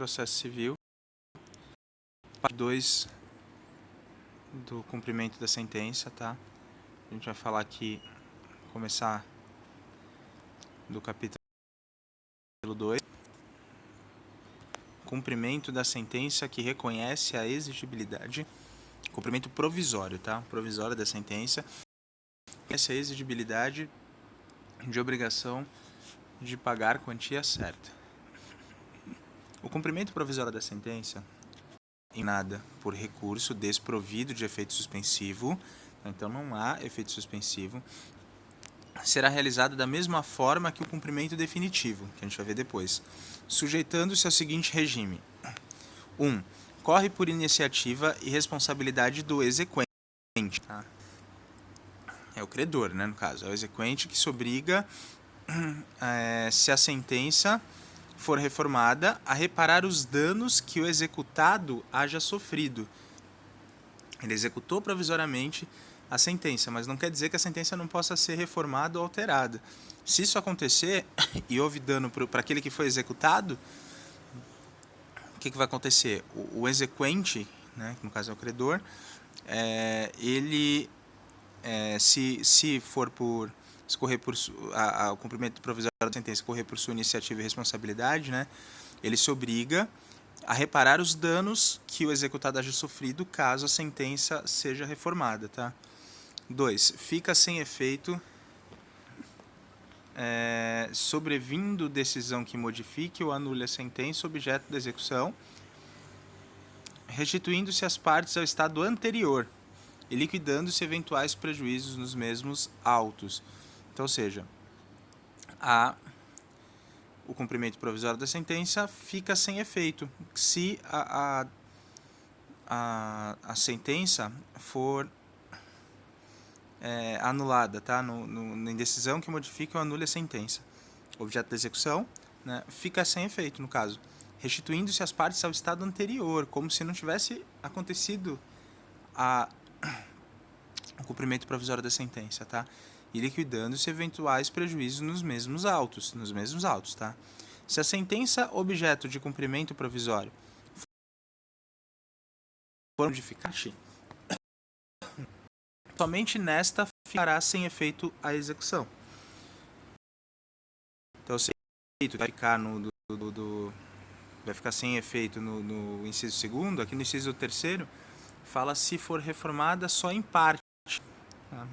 processo civil, parte 2 do cumprimento da sentença, tá? A gente vai falar aqui, começar do capítulo 2, cumprimento da sentença que reconhece a exigibilidade, cumprimento provisório, tá? Provisório da sentença, essa exigibilidade de obrigação de pagar quantia certa. O cumprimento provisório da sentença em nada por recurso desprovido de efeito suspensivo, então não há efeito suspensivo, será realizado da mesma forma que o cumprimento definitivo, que a gente vai ver depois, sujeitando-se ao seguinte regime. 1. Corre por iniciativa e responsabilidade do exequente. Tá? É o credor, né, no caso. É o exequente que se obriga, se a sentença for reformada, a reparar os danos que o executado haja sofrido. Ele executou provisoriamente a sentença, mas não quer dizer que a sentença não possa ser reformada ou alterada. Se isso acontecer e houve dano para aquele que foi executado, o que vai acontecer? O exequente, né, que no caso é o credor, ele, se for por se correr por o cumprimento provisório da sentença, correr por sua iniciativa e responsabilidade, né, ele se obriga a reparar os danos que o executado haja sofrido caso a sentença seja reformada. Tá? 2. Fica sem efeito, sobrevindo decisão que modifique ou anule a sentença objeto da execução, restituindo-se as partes ao estado anterior e liquidando-se eventuais prejuízos nos mesmos autos. Então, ou seja, o cumprimento provisório da sentença fica sem efeito se a sentença for anulada, tá? Na indecisão que modifique ou anule a sentença. Objeto da execução, né, fica sem efeito, no caso, restituindo-se as partes ao estado anterior, como se não tivesse acontecido o cumprimento provisório da sentença, tá? E liquidando-se eventuais prejuízos nos mesmos autos, tá? Se a sentença objeto de cumprimento provisório for modificada, somente nesta ficará sem efeito a execução. Então, se vai ficar vai ficar sem efeito no inciso 2º, aqui no inciso 3º, fala se for reformada só em parte. Tá?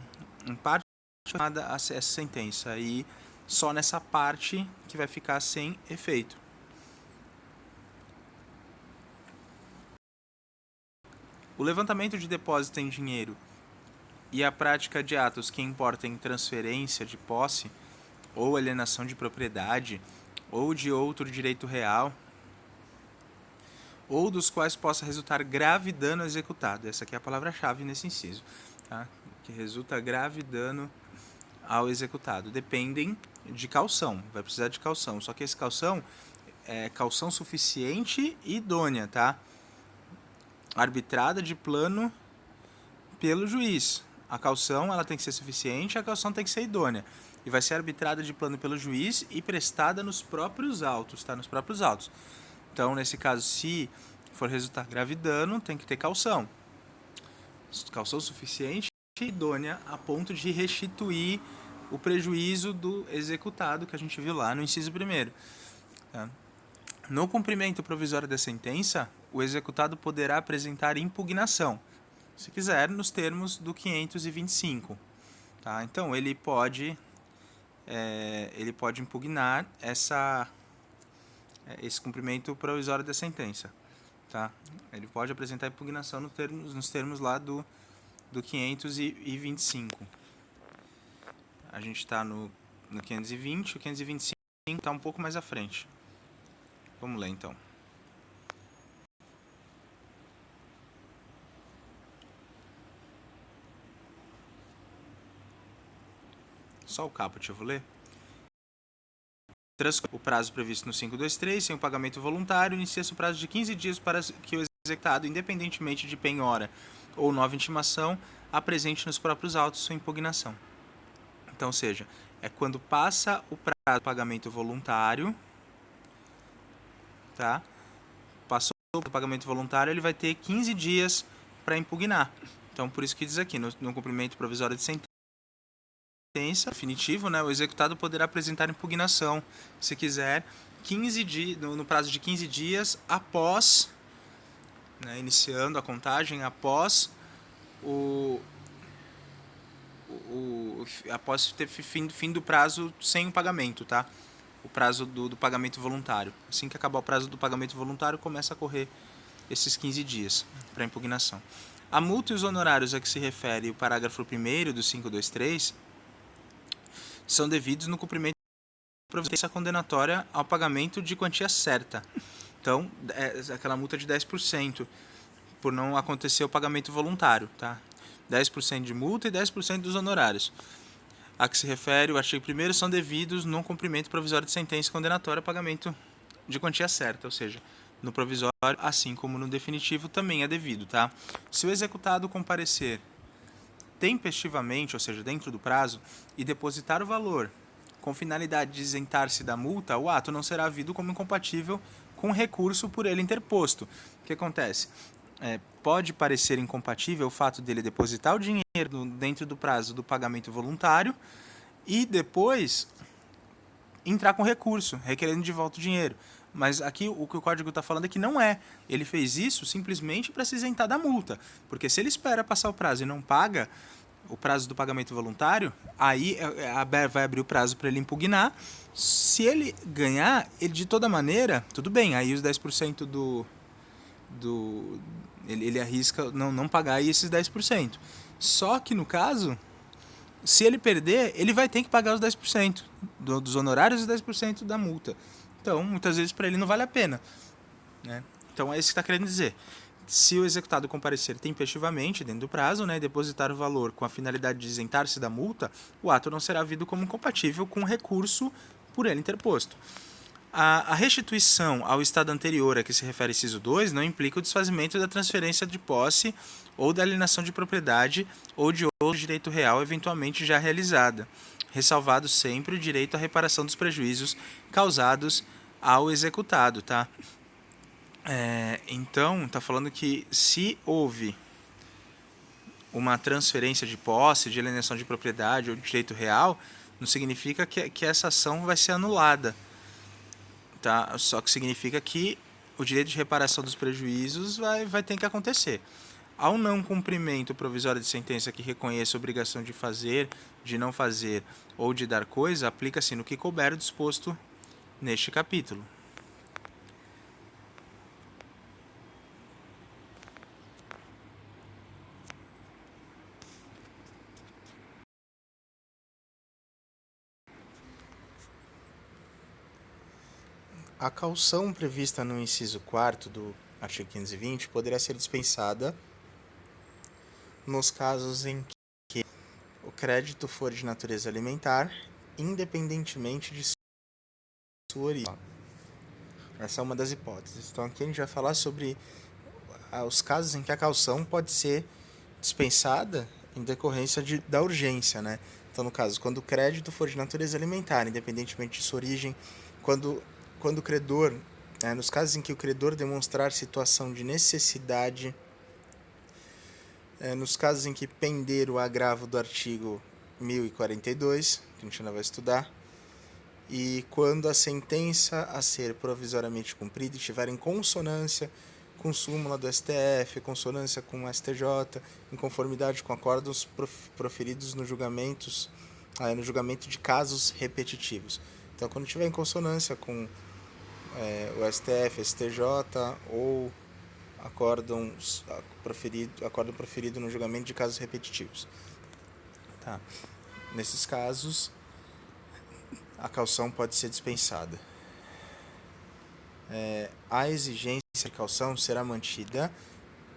Em parte reformada essa sentença, e só nessa parte que vai ficar sem efeito. O levantamento de depósito em dinheiro e a prática de atos que importem transferência de posse ou alienação de propriedade ou de outro direito real, ou dos quais possa resultar grave dano executado. Essa aqui é a palavra-chave nesse inciso. Tá? Que resulta grave dano ao executado. Dependem de caução. Vai precisar de caução. Só que essa caução é caução suficiente e idônea. Tá? Arbitrada de plano pelo juiz. A caução ela tem que ser suficiente, a caução tem que ser idônea. E vai ser arbitrada de plano pelo juiz e prestada nos próprios autos. Tá? Nos próprios autos. Então, nesse caso, se for resultar grave dano, tem que ter caução. Caução suficiente e idônea a ponto de restituir o prejuízo do executado, que a gente viu lá no inciso 1º. Tá? No cumprimento provisório da sentença, o executado poderá apresentar impugnação, se quiser, nos termos do 525. Tá? Então, ele pode impugnar esse cumprimento provisório da sentença. Tá? Ele pode apresentar impugnação nos termos lá do 525. A gente está no 520, o 525 está um pouco mais à frente. Vamos ler então. Só o caput eu vou ler. O prazo previsto no 523, sem o pagamento voluntário, inicia-se o prazo de 15 dias para que o executado, independentemente de penhora ou nova intimação, apresente nos próprios autos sua impugnação. Então, ou seja, é quando passa o prazo do pagamento voluntário, tá? o pagamento voluntário, ele vai ter 15 dias para impugnar. Então, por isso que diz aqui, no cumprimento provisório de sentença definitivo, né, o executado poderá apresentar impugnação, se quiser, 15 dias, no prazo de 15 dias após, né, iniciando a contagem, após após ter fim do prazo sem o pagamento, tá? O prazo do pagamento voluntário. Assim que acabar o prazo do pagamento voluntário, começa a correr esses 15 dias para impugnação. A multa e os honorários a que se refere o parágrafo 1º do 523 são devidos no cumprimento da providência condenatória ao pagamento de quantia certa. Então, é aquela multa de 10% por não acontecer o pagamento voluntário, tá? 10% de multa e 10% dos honorários. A que se refere o artigo 1º são devidos no cumprimento provisório de sentença condenatória ao pagamento de quantia certa, ou seja, no provisório, assim como no definitivo, também é devido, tá? Se o executado comparecer tempestivamente, ou seja, dentro do prazo, e depositar o valor com finalidade de isentar-se da multa, o ato não será havido como incompatível com recurso por ele interposto. O que acontece? Pode parecer incompatível o fato dele depositar o dinheiro dentro do prazo do pagamento voluntário e depois entrar com recurso, requerendo de volta o dinheiro. Mas aqui o que o código está falando é que não é. Ele fez isso simplesmente para se isentar da multa. Porque se ele espera passar o prazo e não paga o prazo do pagamento voluntário, aí vai abrir o prazo para ele impugnar. Se ele ganhar, ele de toda maneira, tudo bem, aí os 10% ele arrisca não pagar aí esses 10%. Só que no caso, se ele perder, ele vai ter que pagar os 10% dos honorários e 10% da multa. Então, muitas vezes para ele não vale a pena, né? Então, é isso que está querendo dizer. Se o executado comparecer tempestivamente, dentro do prazo, né, depositar o valor com a finalidade de isentar-se da multa, o ato não será havido como incompatível com o recurso por ele interposto. A restituição ao estado anterior a que se refere inciso 2 não implica o desfazimento da transferência de posse ou da alienação de propriedade ou de outro direito real eventualmente já realizada, ressalvado sempre o direito à reparação dos prejuízos causados ao executado, tá? Então, está falando que se houve uma transferência de posse, de alienação de propriedade ou de direito real, não significa que essa ação vai ser anulada. Tá? Só que significa que o direito de reparação dos prejuízos vai ter que acontecer. Ao não cumprimento provisório de sentença que reconheça a obrigação de fazer, de não fazer ou de dar coisa, aplica-se no que couber o disposto neste capítulo. A caução prevista no inciso 4º do artigo 520 poderá ser dispensada nos casos em que o crédito for de natureza alimentar, independentemente de sua origem. Essa é uma das hipóteses. Então aqui a gente vai falar sobre os casos em que a caução pode ser dispensada em decorrência da urgência, né? Então, no caso, quando o crédito for de natureza alimentar, independentemente de sua origem, quando o credor, nos casos em que o credor demonstrar situação de necessidade, nos casos em que pender o agravo do artigo 1042, que a gente ainda vai estudar, e quando a sentença a ser provisoriamente cumprida estiver em consonância com súmula do STF, consonância com o STJ, em conformidade com acordos proferidos no julgamento de casos repetitivos. Então, quando estiver em consonância com o STF, STJ ou acórdão proferido no julgamento de casos repetitivos. Tá. Nesses casos, a caução pode ser dispensada. A exigência de caução será mantida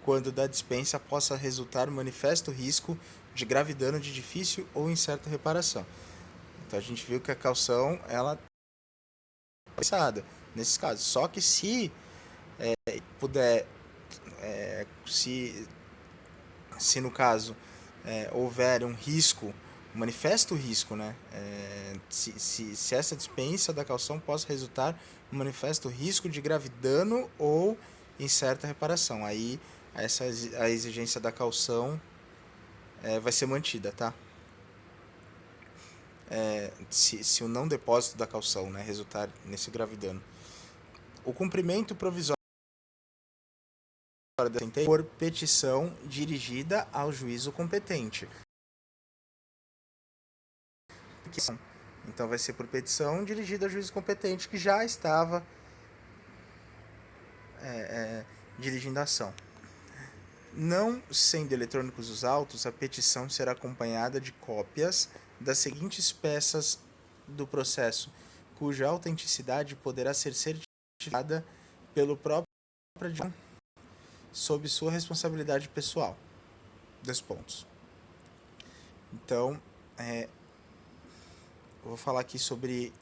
quando da dispensa possa resultar manifesto risco de grave dano de difícil ou incerta reparação. Então a gente viu que a caução ela é dispensada nesses casos. Só que se puder, se no caso houver um risco, um manifesto risco, né? Se essa dispensa da caução possa resultar um manifesto risco de grave dano ou incerta a reparação. Aí a exigência da caução vai ser mantida, tá? Se o não depósito da caução, né, resultar nesse grave dano. O cumprimento provisório da sentença por petição dirigida ao juízo competente. Então vai ser por petição dirigida ao juízo competente que já estava dirigindo a ação. Não sendo eletrônicos os autos, a petição será acompanhada de cópias das seguintes peças do processo, cuja autenticidade poderá ser certificada pelo próprio advogado sob sua responsabilidade pessoal. 2 pontos. Então, eu vou falar aqui sobre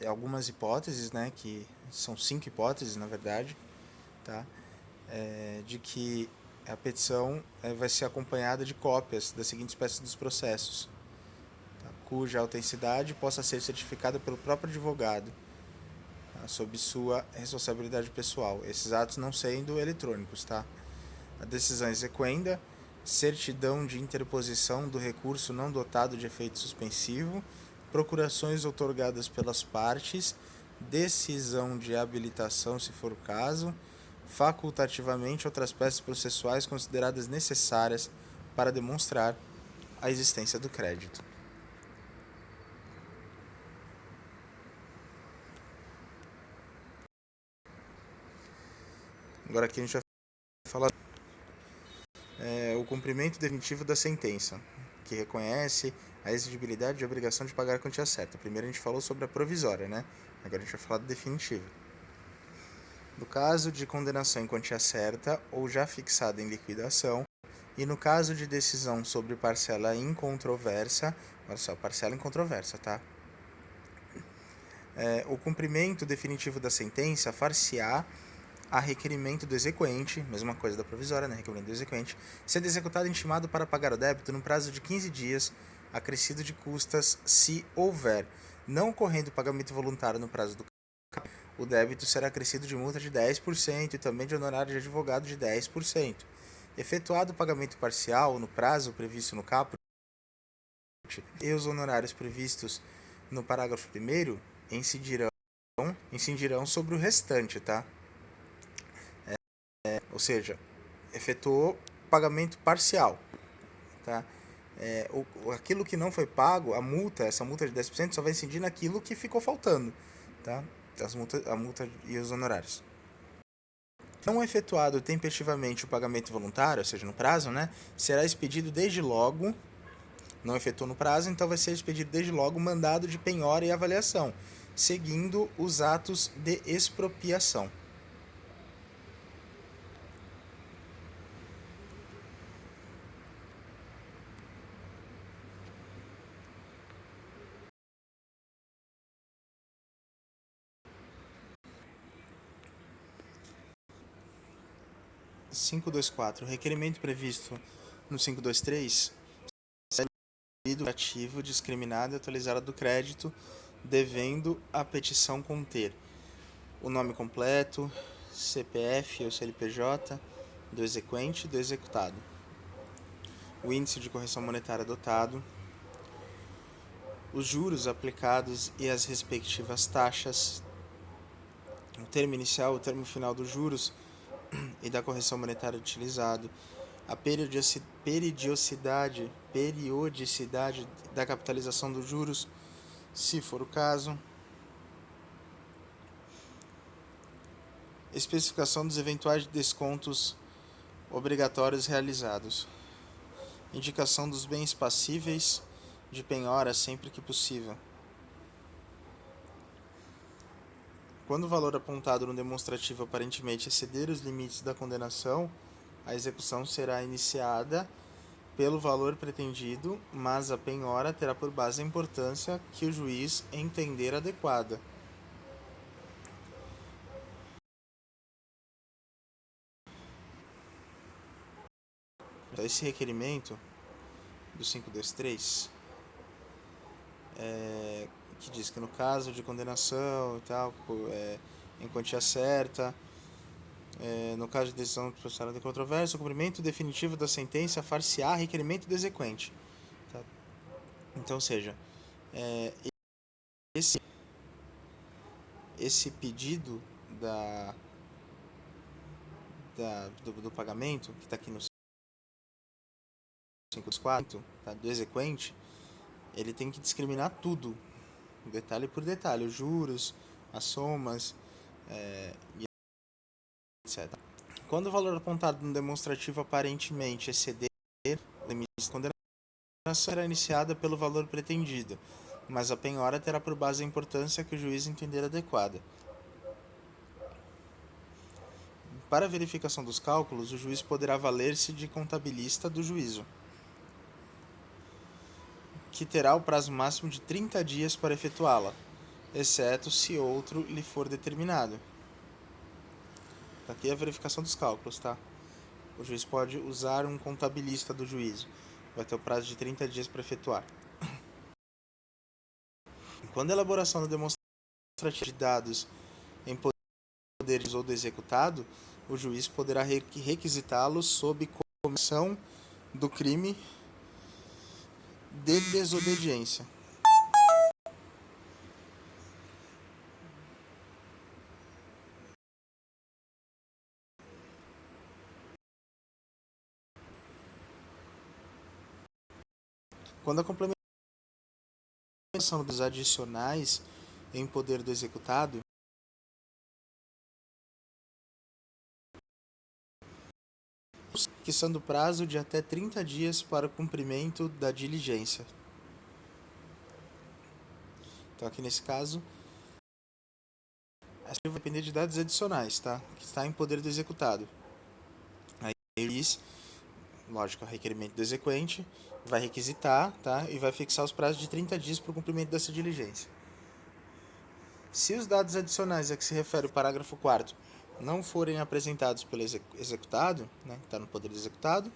algumas hipóteses, né, que são 5 hipóteses, na verdade, tá? De que a petição vai ser acompanhada de cópias das seguintes peças dos processos, tá? Cuja autenticidade possa ser certificada pelo próprio advogado, tá? Sob sua responsabilidade pessoal. Esses atos não sendo eletrônicos, tá? A decisão exequenda, certidão de interposição do recurso não dotado de efeito suspensivo, procurações outorgadas pelas partes, decisão de habilitação, se for o caso, facultativamente outras peças processuais consideradas necessárias para demonstrar a existência do crédito. Agora aqui a gente vai falar o cumprimento definitivo da sentença, que reconhece a exigibilidade e a obrigação de pagar a quantia certa. Primeiro a gente falou sobre a provisória, né? Agora a gente vai falar da definitiva. No caso de condenação em quantia certa ou já fixada em liquidação, e no caso de decisão sobre parcela incontroversa, olha só, parcela incontroversa, tá? O cumprimento definitivo da sentença far-se-á a requerimento do exequente, mesma coisa da provisória, né? Requerimento do exequente, sendo executado intimado para pagar o débito no prazo de 15 dias, acrescido de custas, se houver. Não ocorrendo pagamento voluntário no prazo do o débito será acrescido de multa de 10% e também de honorário de advogado de 10%. Efetuado o pagamento parcial no prazo previsto no caput e os honorários previstos no parágrafo 1º incidirão sobre o restante, tá? Ou seja, efetuou pagamento parcial, tá? Aquilo que não foi pago, essa multa de 10% só vai incidir naquilo que ficou faltando, tá? A multa e os honorários. Não efetuado tempestivamente o pagamento voluntário, ou seja, no prazo, né, será expedido desde logo, não efetuou no prazo, então vai ser expedido desde logo mandado de penhora e avaliação, seguindo os atos de expropriação. (524) 524. O requerimento previsto no 523 é ativo, discriminado e atualizado do crédito, devendo a petição conter o nome completo, CPF ou CNPJ do exequente e do executado, o índice de correção monetária adotado, os juros aplicados e as respectivas taxas, o termo inicial, o termo final dos juros e da correção monetária utilizado, a periodicidade da capitalização dos juros, se for o caso, especificação dos eventuais descontos obrigatórios realizados, indicação dos bens passíveis de penhora sempre que possível. Quando o valor apontado no demonstrativo aparentemente exceder os limites da condenação, a execução será iniciada pelo valor pretendido, mas a penhora terá por base a importância que o juiz entender adequada. Então, esse requerimento do 523, que diz que no caso de condenação e tal, em quantia certa. No caso de decisão processual de controvérsia, o cumprimento definitivo da sentença far-se-á requerimento do exequente. Tá? Então, ou seja, esse pedido do pagamento, que está aqui no 524, tá, do exequente, ele tem que discriminar tudo, detalhe por detalhe, os juros, as somas, e etc. Quando o valor apontado no demonstrativo aparentemente exceder o limite de condenação, será iniciada pelo valor pretendido, mas a penhora terá por base a importância que o juiz entender adequada. Para a verificação dos cálculos, o juiz poderá valer-se de contabilista do juízo, que terá o prazo máximo de 30 dias para efetuá-la, exceto se outro lhe for determinado. Aqui é a verificação dos cálculos, tá? O juiz pode usar um contabilista do juízo. Vai ter o prazo de 30 dias para efetuar. Quando a elaboração do demonstrativo de dados em poderes ou do executado, o juiz poderá requisitá-los sob comissão do crime de desobediência. Quando a complementação dos adicionais em poder do executado, fixando prazo de até 30 dias para o cumprimento da diligência. Então, aqui nesse caso, vai depender de dados adicionais, tá? Que está em poder do executado. Aí ele diz, lógico, requerimento do exequente, vai requisitar, tá? E vai fixar os prazos de 30 dias para o cumprimento dessa diligência. Se os dados adicionais a que se refere o parágrafo 4º não forem apresentados pelo executado, né, que está no poder do executado,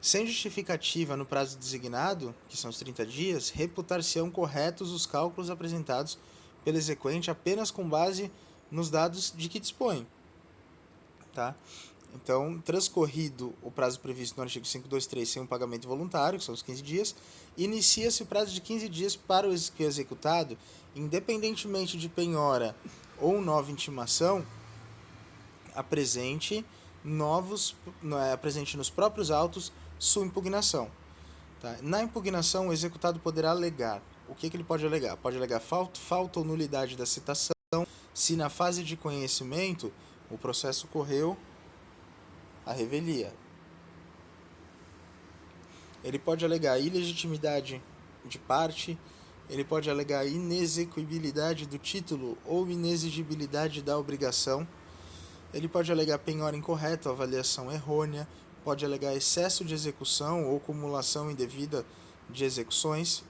sem justificativa no prazo designado, que são os 30 dias, reputar-se-ão corretos os cálculos apresentados pelo exequente apenas com base nos dados de que dispõe. Tá? Então, transcorrido o prazo previsto no artigo 523 sem um pagamento voluntário, que são os 15 dias, inicia-se o prazo de 15 dias para o executado, independentemente de penhora ou nova intimação, apresente nos próprios autos sua impugnação. Tá? Na impugnação, o executado poderá alegar. O que ele pode alegar? Pode alegar falta ou nulidade da citação, se na fase de conhecimento o processo correu a revelia. Ele pode alegar ilegitimidade de parte, ele pode alegar inexequibilidade do título ou inexigibilidade da obrigação, ele pode alegar penhora incorreta ou avaliação errônea, pode alegar excesso de execução ou acumulação indevida de execuções,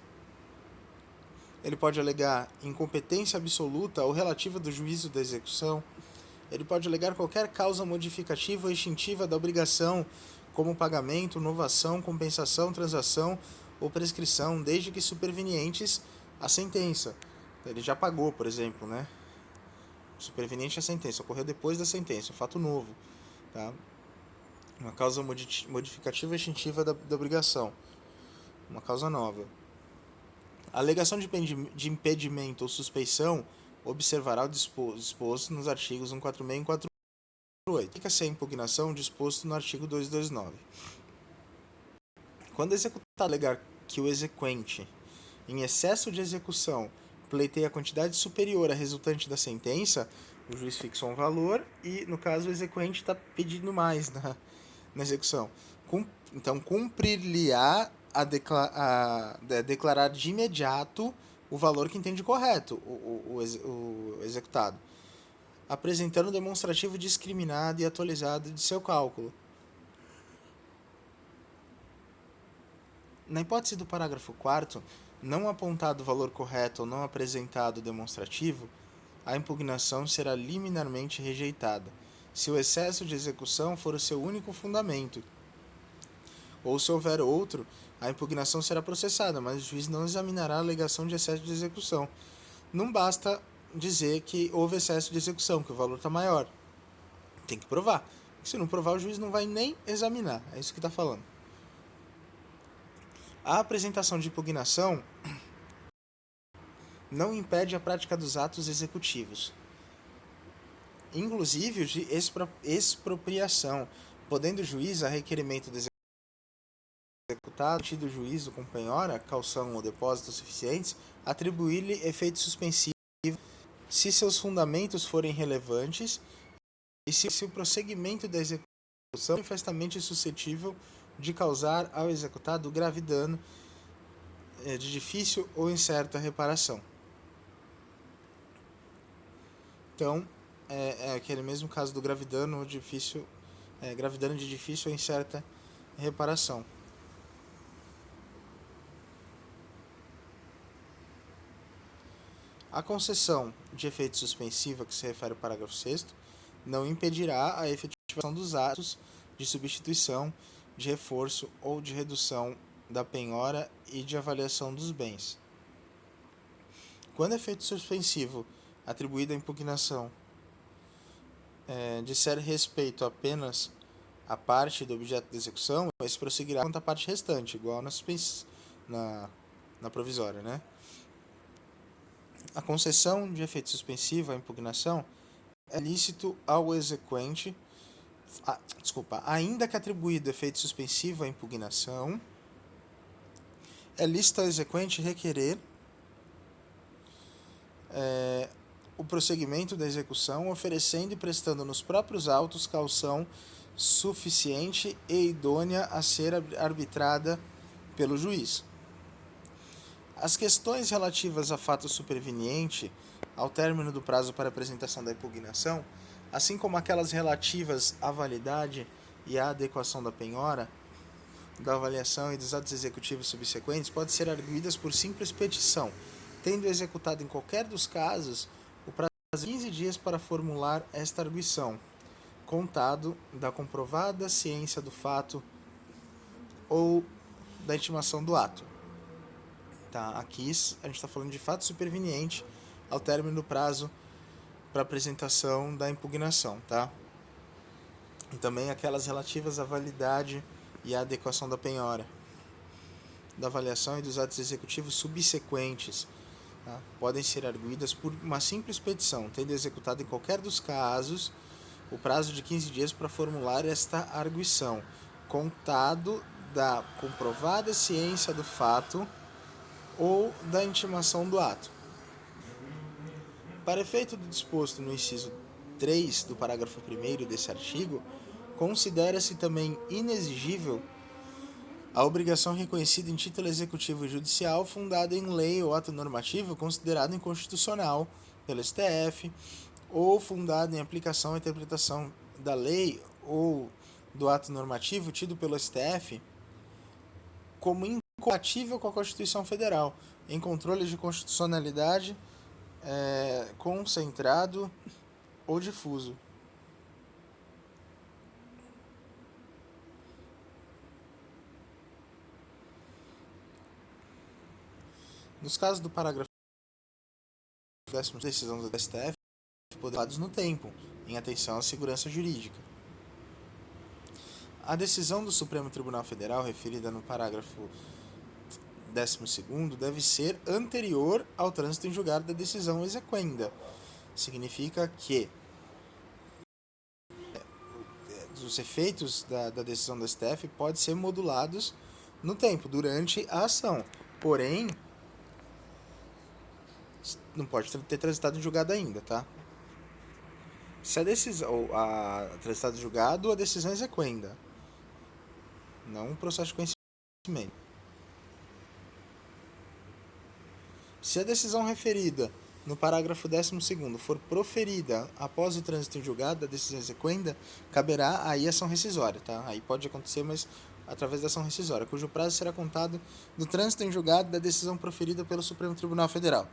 ele pode alegar incompetência absoluta ou relativa do juízo da execução, ele pode alegar qualquer causa modificativa ou extintiva da obrigação, como pagamento, novação, compensação, transação ou prescrição, desde que supervenientes à sentença. Ele já pagou, por exemplo, né? Superveniente à sentença, ocorreu depois da sentença, um fato novo. Tá? Uma causa modificativa ou extintiva da obrigação, uma causa nova. A alegação de impedimento ou suspeição observará o disposto nos artigos 146 e 148. Fica-se a impugnação disposto no artigo 229. Quando o executado alegar que o exequente, em excesso de execução, pleiteia a quantidade superior à resultante da sentença, o juiz fixa um valor e, no caso, o exequente está pedindo mais na execução. Então, cumprir-lhe-á a declarar de imediato o valor que entende correto o executado, apresentando um demonstrativo discriminado e atualizado de seu cálculo. Na hipótese do parágrafo 4º, não apontado o valor correto ou não apresentado o demonstrativo, a impugnação será liminarmente rejeitada, se o excesso de execução for o seu único fundamento, ou se houver outro, a impugnação será processada, mas o juiz não examinará a alegação de excesso de execução. Não basta dizer que houve excesso de execução, que o valor está maior. Tem que provar. Se não provar, o juiz não vai nem examinar. É isso que está falando. A apresentação de impugnação não impede a prática dos atos executivos, inclusive o de expropriação, podendo o juiz, a requerimento do executado, tido juízo com penhora, calção ou depósito suficientes, atribuir-lhe efeito suspensivo se seus fundamentos forem relevantes e se o prosseguimento da execução é manifestamente suscetível de causar ao executado grave dano de difícil ou incerta reparação. Então, é aquele mesmo caso do grave dano de difícil ou incerta reparação. A concessão de efeito suspensivo a que se refere o parágrafo 6º não impedirá a efetivação dos atos de substituição, de reforço ou de redução da penhora e de avaliação dos bens. Quando efeito suspensivo atribuído à impugnação disser respeito apenas à parte do objeto de execução, esse prosseguirá quanto à parte restante, igual na provisória, né? A concessão de efeito suspensivo à impugnação é lícito ao exequente, ainda que atribuído efeito suspensivo à impugnação, é lícito ao exequente requerer o prosseguimento da execução, oferecendo e prestando nos próprios autos caução suficiente e idônea a ser arbitrada pelo juiz. As questões relativas a fato superveniente ao término do prazo para apresentação da impugnação, assim como aquelas relativas à validade e à adequação da penhora, da avaliação e dos atos executivos subsequentes, podem ser arguidas por simples petição, tendo executado em qualquer dos casos o prazo de 15 dias para formular esta arguição, contado da comprovada ciência do fato ou da intimação do ato. Tá, aqui a gente está falando de fato superveniente ao término do prazo para apresentação da impugnação, tá? E também aquelas relativas à validade e à adequação da penhora, da avaliação e dos atos executivos subsequentes, tá? Podem ser arguidas por uma simples petição, tendo executado em qualquer dos casos o prazo de 15 dias para formular esta arguição, contado da comprovada ciência do fato ou da intimação do ato. Para efeito do disposto no inciso 3 do parágrafo 1º desse artigo, considera-se também inexigível a obrigação reconhecida em título executivo e judicial fundada em lei ou ato normativo considerado inconstitucional pelo STF ou fundada em aplicação ou interpretação da lei ou do ato normativo tido pelo STF como incompatível com a Constituição Federal, em controle de constitucionalidade concentrado ou difuso. Nos casos do parágrafo 10º, decisão do STF, poderados no tempo, em atenção à segurança jurídica. A decisão do Supremo Tribunal Federal, referida no parágrafo 12º, deve ser anterior ao trânsito em julgado da decisão exequenda. Significa que os efeitos da decisão do STF podem ser modulados no tempo, durante a ação. Porém, não pode ter transitado em julgado ainda, tá? Se a decisão, transitado em julgado, a decisão exequenda, não um processo de conhecimento. Se a decisão referida no parágrafo 12º for proferida após o trânsito em julgado da decisão exequenda, caberá aí ação rescisória, tá? Aí pode acontecer, mas através da ação rescisória, cujo prazo será contado no trânsito em julgado da decisão proferida pelo Supremo Tribunal Federal.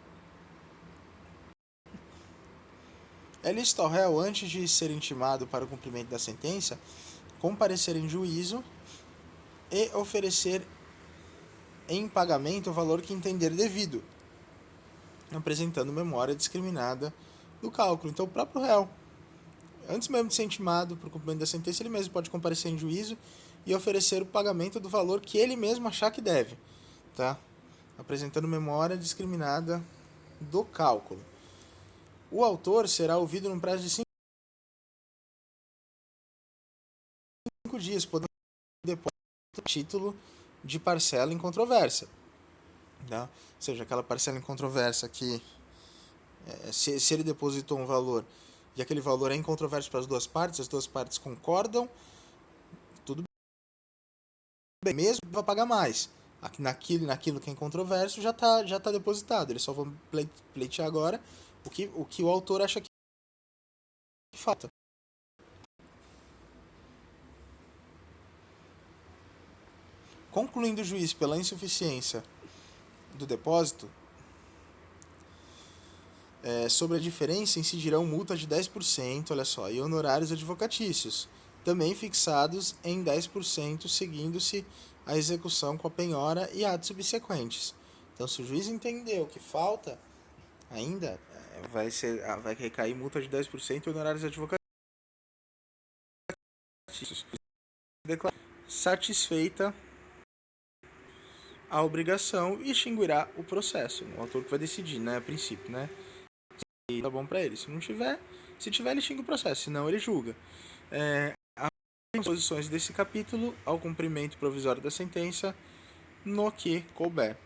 É lícito ao réu, antes de ser intimado para o cumprimento da sentença, comparecer em juízo e oferecer em pagamento o valor que entender devido, apresentando memória discriminada do cálculo. Então, o próprio réu, antes mesmo de ser intimado por cumprimento da sentença, ele mesmo pode comparecer em juízo e oferecer o pagamento do valor que ele mesmo achar que deve, tá? Apresentando memória discriminada do cálculo. O autor será ouvido num prazo de 5 dias, podendo depois título de parcela em controvérsia. Tá? Ou seja, aquela parcela em controvérsia que, se ele depositou um valor e aquele valor é incontroverso para as duas partes concordam, tudo bem, mesmo vai pagar mais. Naquilo que é incontroverso já tá depositado, eles só vão pleitear agora o que o autor acha que falta. Concluindo o juiz pela insuficiência do depósito, sobre a diferença incidirão multa de 10%, olha só, e honorários advocatícios, também fixados em 10%, seguindo-se a execução com a penhora e atos subsequentes. Então, se o juiz entendeu que falta ainda, vai recair multa de 10% e honorários advocatícios. Satisfeita a obrigação e extinguirá o processo. O autor que vai decidir, né, a princípio, né? Se tá bom para ele. Se não tiver, se tiver, ele extingue o processo, senão ele julga. As disposições desse capítulo ao cumprimento provisório da sentença no que couber.